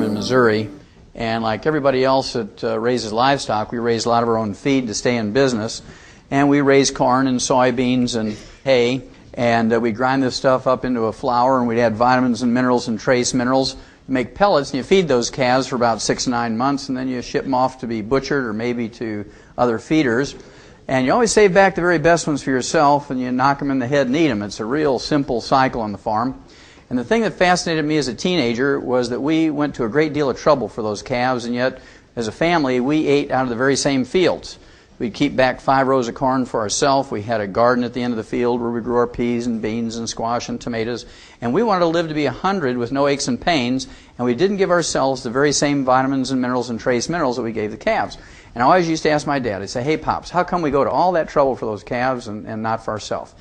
in Missouri, and like everybody else that raises livestock, we raise a lot of our own feed to stay in business. And we raise corn and soybeans and hay, and we grind this stuff up into a flour, and we'd add vitamins and minerals and trace minerals, make pellets, and you feed those calves for about 6 to 9 months, and then you ship them off to be butchered or maybe to other feeders. And you always save back the very best ones for yourself, and you knock them in the head and eat them. It's a real simple cycle on the farm. And the thing that fascinated me as a teenager was that we went to a great deal of trouble for those calves, and yet, as a family, we ate out of the very same fields. We'd keep back 5 rows of corn for ourselves. We had a garden at the end of the field where we grew our peas and beans and squash and tomatoes. And we wanted to live to be 100 with no aches and pains, and we didn't give ourselves the very same vitamins and minerals and trace minerals that we gave the calves. And I always used to ask my dad, I'd say, hey, Pops, how come we go to all that trouble for those calves and not for ourselves?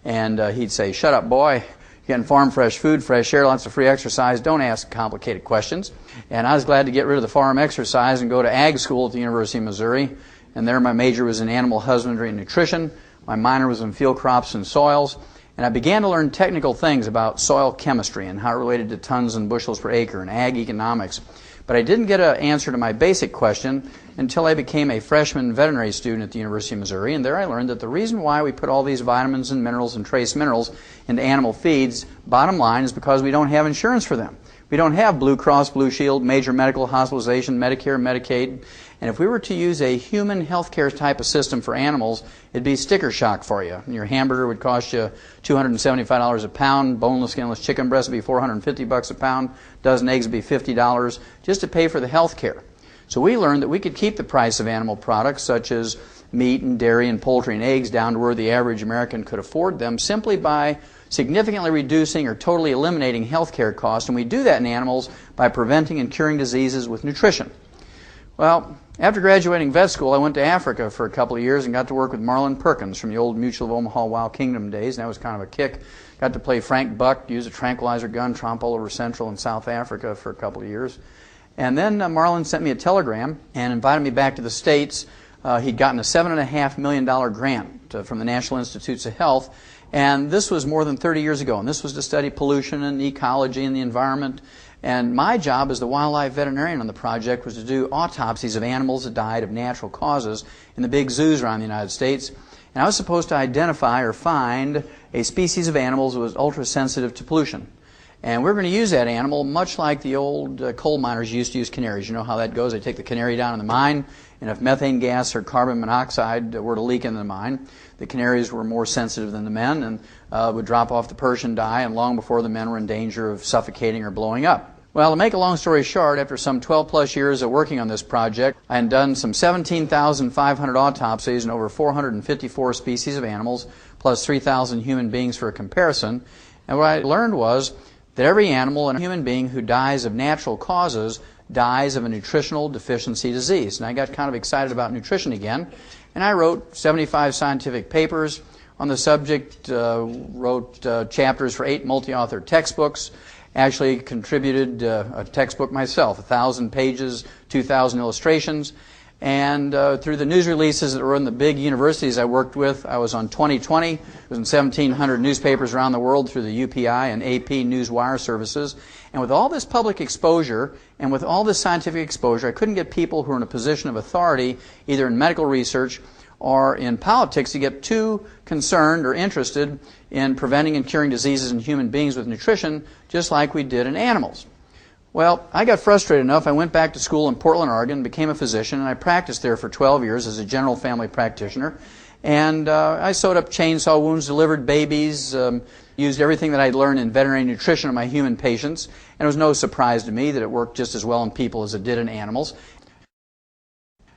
And he'd say, shut up, boy. You're getting farm fresh food, fresh air, lots of free exercise. Don't ask complicated questions. And I was glad to get rid of the farm exercise and go to ag school at the University of Missouri. And there my major was in animal husbandry and nutrition. My minor was in field crops and soils. And I began to learn technical things about soil chemistry and how it related to tons and bushels per acre and ag economics. But I didn't get an answer to my basic question until I became a freshman veterinary student at the University of Missouri. And there I learned that the reason why we put all these vitamins and minerals and trace minerals into animal feeds, bottom line, is because we don't have insurance for them. We don't have Blue Cross, Blue Shield, major medical hospitalization, Medicare, Medicaid. And if we were to use a human healthcare type of system for animals, it'd be sticker shock for you. Your hamburger would cost you $275 a pound, boneless, skinless chicken breast would be $450 a pound, dozen eggs would be $50 just to pay for the healthcare. So we learned that we could keep the price of animal products such as meat and dairy and poultry and eggs down to where the average American could afford them simply by significantly reducing or totally eliminating healthcare costs. And we do that in animals by preventing and curing diseases with nutrition. Well, after graduating vet school, I went to Africa for a couple of years and got to work with Marlon Perkins from the old Mutual of Omaha Wild Kingdom days, and that was kind of a kick. Got to play Frank Buck, use a tranquilizer gun, tromp all over Central and South Africa for a couple of years. And then Marlon sent me a telegram and invited me back to the States. He'd gotten a $7.5 million grant from the National Institutes of Health, and this was more than 30 years ago, and this was to study pollution and ecology and the environment. And my job as the wildlife veterinarian on the project was to do autopsies of animals that died of natural causes in the big zoos around the United States. And I was supposed to identify or find a species of animals that was ultra-sensitive to pollution. And we're going to use that animal much like the old coal miners used to use canaries. You know how that goes. They take the canary down in the mine, and if methane gas or carbon monoxide were to leak in the mine, the canaries were more sensitive than the men and would drop off the perch and die, and long before the men were in danger of suffocating or blowing up. Well, to make a long story short, after some 12-plus years of working on this project, I had done some 17,500 autopsies in over 454 species of animals, plus 3,000 human beings for a comparison. And what I learned was that every animal and human being who dies of natural causes dies of a nutritional deficiency disease. And I got kind of excited about nutrition again, and I wrote 75 scientific papers on the subject, wrote chapters for 8 multi-author textbooks, actually contributed a textbook myself, 1,000 pages, 2,000 illustrations, and through the news releases that were in the big universities I worked with, I was on 2020. It was in 1,700 newspapers around the world through the UPI and AP Newswire services. And with all this public exposure and with all this scientific exposure, I couldn't get people who are in a position of authority, either in medical research or in politics, to get too concerned or interested in preventing and curing diseases in human beings with nutrition, just like we did in animals. Well, I got frustrated enough, I went back to school in Portland, Oregon, became a physician, and I practiced there for 12 years as a general family practitioner. And I sewed up chainsaw wounds, delivered babies, used everything that I'd learned in veterinary nutrition on my human patients. And it was no surprise to me that it worked just as well in people as it did in animals.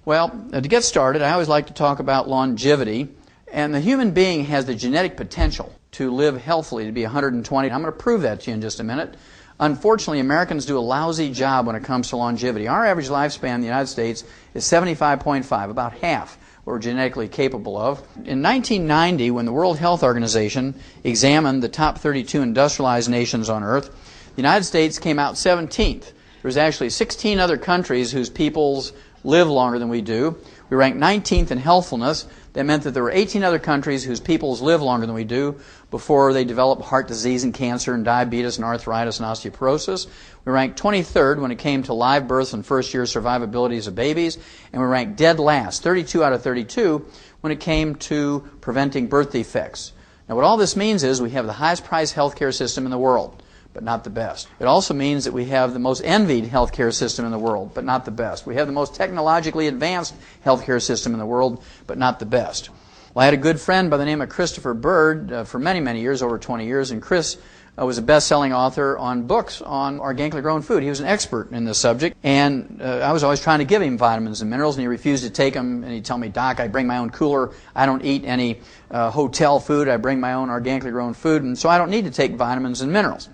Well, to get started, I always like to talk about longevity. And the human being has the genetic potential to live healthily, to be 120. I'm going to prove that to you in just a minute. Unfortunately, Americans do a lousy job when it comes to longevity. Our average lifespan in the United States is 75.5, about half what we're genetically capable of. In 1990, when the World Health Organization examined the top 32 industrialized nations on Earth, the United States came out 17th. There's actually 16 other countries whose peoples live longer than we do. We rank 19th in healthfulness. That meant that there were 18 other countries whose peoples live longer than we do before they develop heart disease and cancer and diabetes and arthritis and osteoporosis. We ranked 23rd when it came to live births and first-year survivabilities of babies, and we ranked dead last, 32 out of 32, when it came to preventing birth defects. Now, what all this means is we have the highest priced healthcare system in the world, but not the best. It also means that we have the most envied healthcare system in the world, but not the best. We have the most technologically advanced healthcare system in the world, but not the best. Well, I had a good friend by the name of Christopher Bird for many, many years, over 20 years, and Chris was a best-selling author on books on organically grown food. He was an expert in this subject, and I was always trying to give him vitamins and minerals, and he refused to take them, and he'd tell me, Doc, I bring my own cooler, I don't eat any hotel food, I bring my own organically grown food, and so I don't need to take vitamins and minerals.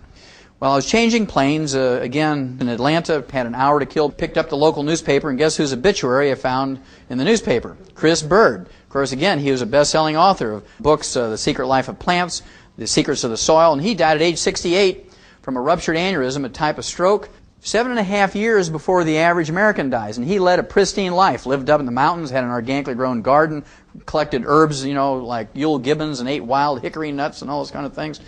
Well, I was changing planes, again, in Atlanta, had an hour to kill, picked up the local newspaper, and guess whose obituary I found in the newspaper? Chris Bird. Of course, again, he was a best-selling author of books, The Secret Life of Plants, The Secrets of the Soil, and he died at age 68 from a ruptured aneurysm, a type of stroke, 7.5 years before the average American dies. And he led a pristine life, lived up in the mountains, had an organically grown garden, collected herbs, like Yule gibbons, and ate wild hickory nuts and all those kind of things.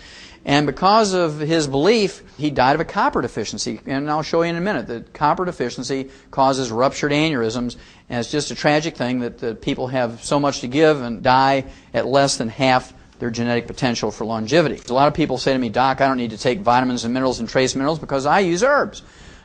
And because of his belief, he died of a copper deficiency. And I'll show you in a minute that copper deficiency causes ruptured aneurysms. And it's just a tragic thing that people have so much to give and die at less than half their genetic potential for longevity. A lot of people say to me, Doc, I don't need to take vitamins and minerals and trace minerals because I use herbs.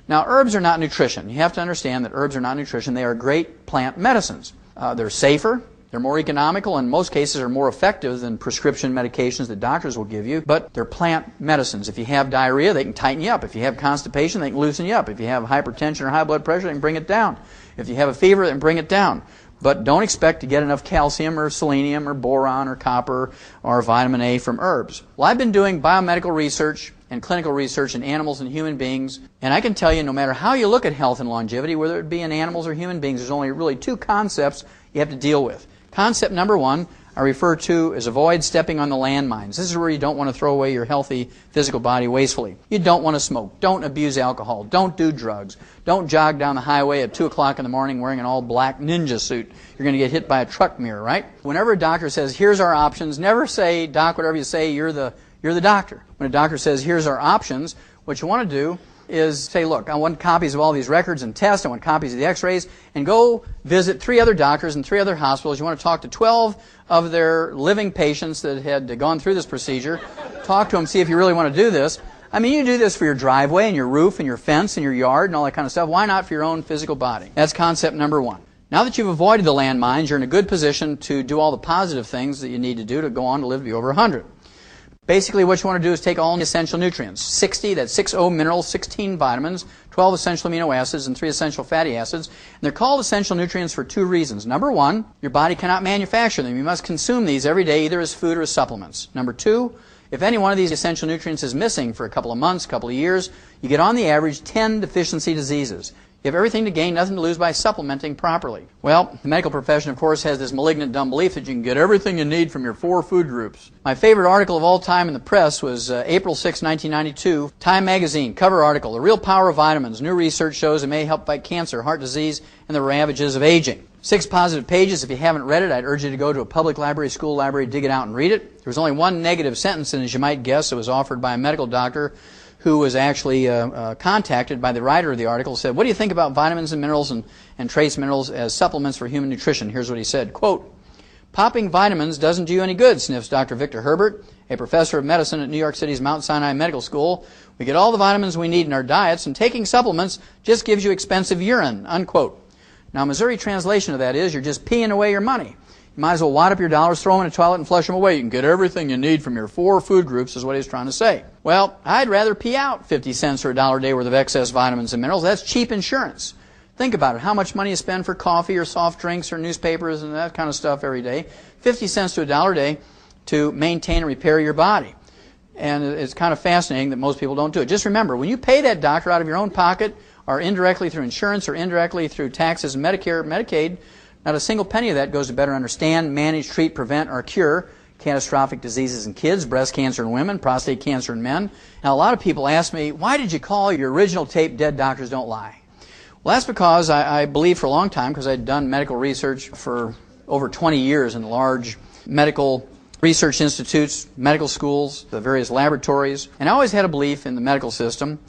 Now, herbs are not nutrition. You have to understand that herbs are not nutrition. They are great plant medicines. They're safer. They're more economical, and in most cases are more effective than prescription medications that doctors will give you, but they're plant medicines. If you have diarrhea, they can tighten you up. If you have constipation, they can loosen you up. If you have hypertension or high blood pressure, they can bring it down. If you have a fever, they can bring it down. But don't expect to get enough calcium or selenium or boron or copper or vitamin A from herbs. Well, I've been doing biomedical research and clinical research in animals and human beings, and I can tell you no matter how you look at health and longevity, whether it be in animals or human beings, there's only really two concepts you have to deal with. Concept number one I refer to as avoid stepping on the landmines. This is where you don't want to throw away your healthy physical body wastefully. You don't want to smoke. Don't abuse alcohol. Don't do drugs. Don't jog down the highway at 2 o'clock in the morning wearing an all-black ninja suit. You're going to get hit by a truck mirror, right? Whenever a doctor says, here's our options, never say, Doc, whatever you say, you're the doctor. When a doctor says, here's our options, what you want to do is say, look, I want copies of all these records and tests, I want copies of the x-rays, and go visit 3 other doctors and 3 other hospitals. You want to talk to 12 of their living patients that had gone through this procedure. Talk to them, see if you really want to do this. I mean, you do this for your driveway and your roof and your fence and your yard and all that kind of stuff. Why not for your own physical body? That's concept number one. Now that you've avoided the landmines, you're in a good position to do all the positive things that you need to do to go on to live to be over 100. Basically, what you want to do is take all the essential nutrients. 60, that's 6 minerals, 16 vitamins, 12 essential amino acids, and 3 essential fatty acids. And they're called essential nutrients for 2 reasons. Number 1, your body cannot manufacture them. You must consume these every day, either as food or as supplements. Number 2, if any one of these essential nutrients is missing for a couple of months, couple of years, you get on the average 10 deficiency diseases. You have everything to gain, nothing to lose by supplementing properly. Well, the medical profession, of course, has this malignant dumb belief that you can get everything you need from your 4 food groups. My favorite article of all time in the press was April 6, 1992, Time magazine, cover article, The Real Power of Vitamins. New research shows it may help fight cancer, heart disease, and the ravages of aging. 6 positive pages. If you haven't read it, I'd urge you to go to a public library, school library, dig it out and read it. There was only one negative sentence, and as you might guess, it was offered by a medical doctor who was actually contacted by the writer of the article, said, what do you think about vitamins and minerals and trace minerals as supplements for human nutrition? Here's what he said, quote, popping vitamins doesn't do you any good, sniffs Dr. Victor Herbert, a professor of medicine at New York City's Mount Sinai Medical School. We get all the vitamins we need in our diets, and taking supplements just gives you expensive urine, unquote. Now, Missouri translation of that is you're just peeing away your money. You might as well wad up your dollars, throw them in a toilet, and flush them away. You can get everything you need from your 4 food groups, is what he's trying to say. Well, I'd rather pee out 50 cents or $1 a day worth of excess vitamins and minerals. That's cheap insurance. Think about it. How much money you spend for coffee or soft drinks or newspapers and that kind of stuff every day. 50 cents to $1 a day to maintain and repair your body. And it's kind of fascinating that most people don't do it. Just remember, when you pay that doctor out of your own pocket or indirectly through insurance or indirectly through taxes and Medicare, Medicaid, not a single penny of that goes to better understand, manage, treat, prevent, or cure catastrophic diseases in kids, breast cancer in women, prostate cancer in men. Now, a lot of people ask me, why did you call your original tape Dead Doctors Don't Lie? Well, that's because I believed for a long time, because I'd done medical research for over 20 years in large medical research institutes, medical schools, the various laboratories, and I always had a belief in the medical system,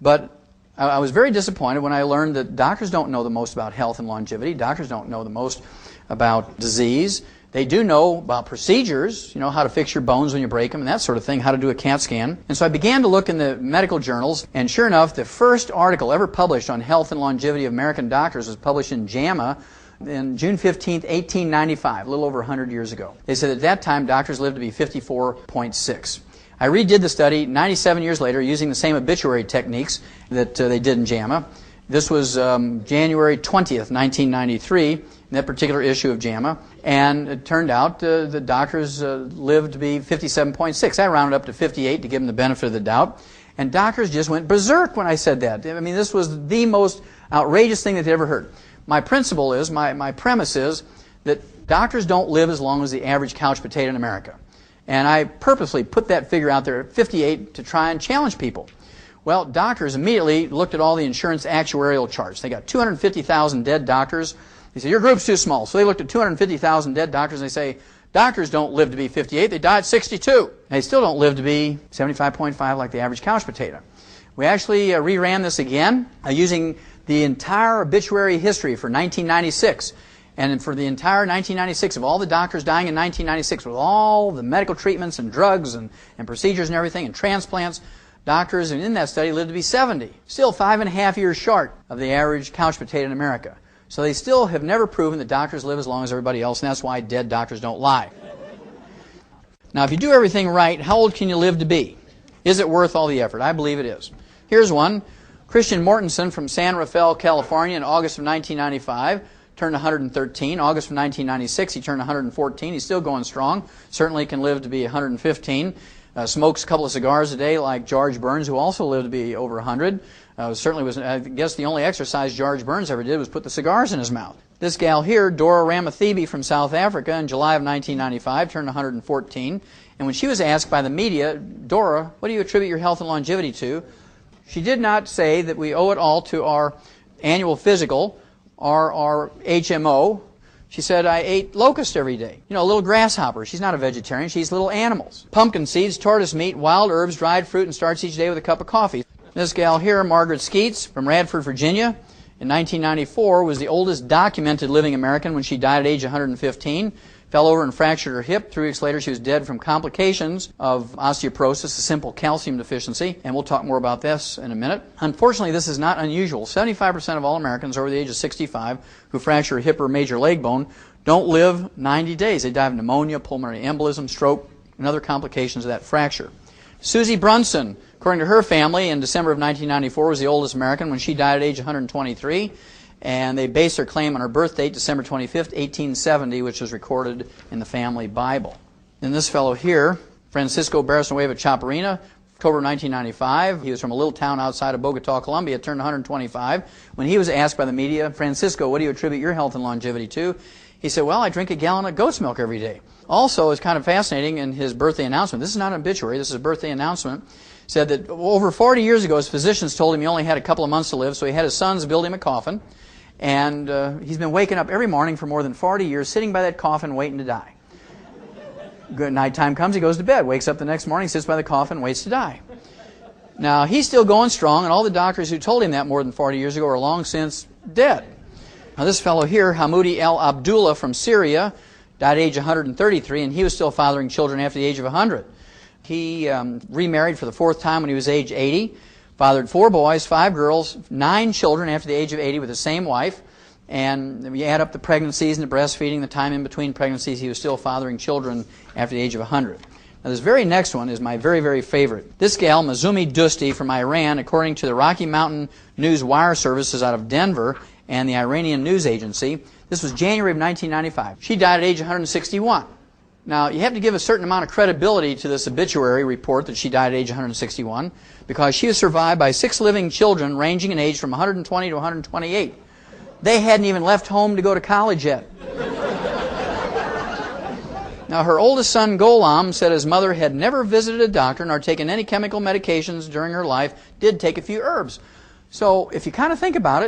but I was very disappointed when I learned that doctors don't know the most about health and longevity. Doctors don't know the most about disease. They do know about procedures, how to fix your bones when you break them and that sort of thing, how to do a CAT scan. And so I began to look in the medical journals, and sure enough, the first article ever published on health and longevity of American doctors was published in JAMA in June 15, 1895, a little over 100 years ago. They said at that time doctors lived to be 54.6. I redid the study 97 years later using the same obituary techniques that they did in JAMA. This was January 20th, 1993, in that particular issue of JAMA. And it turned out the doctors lived to be 57.6. I rounded up to 58 to give them the benefit of the doubt. And doctors just went berserk when I said that. I mean, this was the most outrageous thing that they ever heard. My principle is, my premise is, that doctors don't live as long as the average couch potato in America. And I purposely put that figure out there at 58 to try and challenge people. Well, doctors immediately looked at all the insurance actuarial charts. They got 250,000 dead doctors. They said, your group's too small. So they looked at 250,000 dead doctors and they say, doctors don't live to be 58, they die at 62. They still don't live to be 75.5 like the average couch potato. We actually reran this again using the entire obituary history for 1996. And for the entire 1996, of all the doctors dying in 1996, with all the medical treatments and drugs and procedures and everything and transplants, doctors in that study lived to be 70. Still 5.5 years short of the average couch potato in America. So they still have never proven that doctors live as long as everybody else, and that's why dead doctors don't lie. Now, if you do everything right, how old can you live to be? Is it worth all the effort? I believe it is. Here's one. Christian Mortensen from San Rafael, California in August of 1995. Turned 113. August of 1996, he turned 114. He's still going strong. Certainly can live to be 115. Smokes a couple of cigars a day like George Burns, who also lived to be over 100. Certainly was, I guess the only exercise George Burns ever did was put the cigars in his mouth. This gal here, Dora Ramathebe from South Africa in July of 1995, turned 114. And when she was asked by the media, Dora, what do you attribute your health and longevity to? She did not say that we owe it all to our annual physical, our HMO. She said, I ate locust every day. Little grasshoppers. She's not a vegetarian. She's little animals. Pumpkin seeds, tortoise meat, wild herbs, dried fruit, and starts each day with a cup of coffee. This gal here, Margaret Skeets from Radford, Virginia, in 1994, was the oldest documented living American when she died at age 115. Fell over and fractured her hip. 3 weeks later, she was dead from complications of osteoporosis, a simple calcium deficiency, and we'll talk more about this in a minute. Unfortunately, this is not unusual. 75% of all Americans over the age of 65 who fracture a hip or major leg bone don't live 90 days. They die of pneumonia, pulmonary embolism, stroke, and other complications of that fracture. Susie Brunson, according to her family, in December of 1994, was the oldest American when she died at age 123. And they based their claim on her birth date, December 25th, 1870, which was recorded in the family Bible. And this fellow here, Francisco Barrasanueva Chaparina, October 1995. He was from a little town outside of Bogota, Colombia, turned 125. When he was asked by the media, Francisco, what do you attribute your health and longevity to? He said, well, I drink a gallon of goat's milk every day. Also, it's kind of fascinating in his birthday announcement. This is not an obituary, this is a birthday announcement. Said that over 40 years ago, his physicians told him he only had a couple of months to live, so he had his sons build him a coffin. And he's been waking up every morning for more than 40 years, sitting by that coffin waiting to die. Good nighttime comes, he goes to bed, wakes up the next morning, sits by the coffin, waits to die. Now, he's still going strong, and all the doctors who told him that more than 40 years ago are long since dead. Now, this fellow here, Hamoudi El Abdullah from Syria, died at age 133, and he was still fathering children after the age of 100. He remarried for the 4th time when he was age 80. Fathered 4 boys, 5 girls, 9 children after the age of 80 with the same wife. And you add up the pregnancies and the breastfeeding, the time in between pregnancies, he was still fathering children after the age of 100. Now this very next one is my very, very favorite. This gal, Mazumi Dusti from Iran, according to the Rocky Mountain News Wire Services out of Denver and the Iranian News Agency, this was January of 1995. She died at age 161. Now, you have to give a certain amount of credibility to this obituary report that she died at age 161 because she was survived by 6 living children ranging in age from 120 to 128. They hadn't even left home to go to college yet. Now, her oldest son, Golam, said his mother had never visited a doctor nor taken any chemical medications during her life, did take a few herbs. So, if you kind of think about it,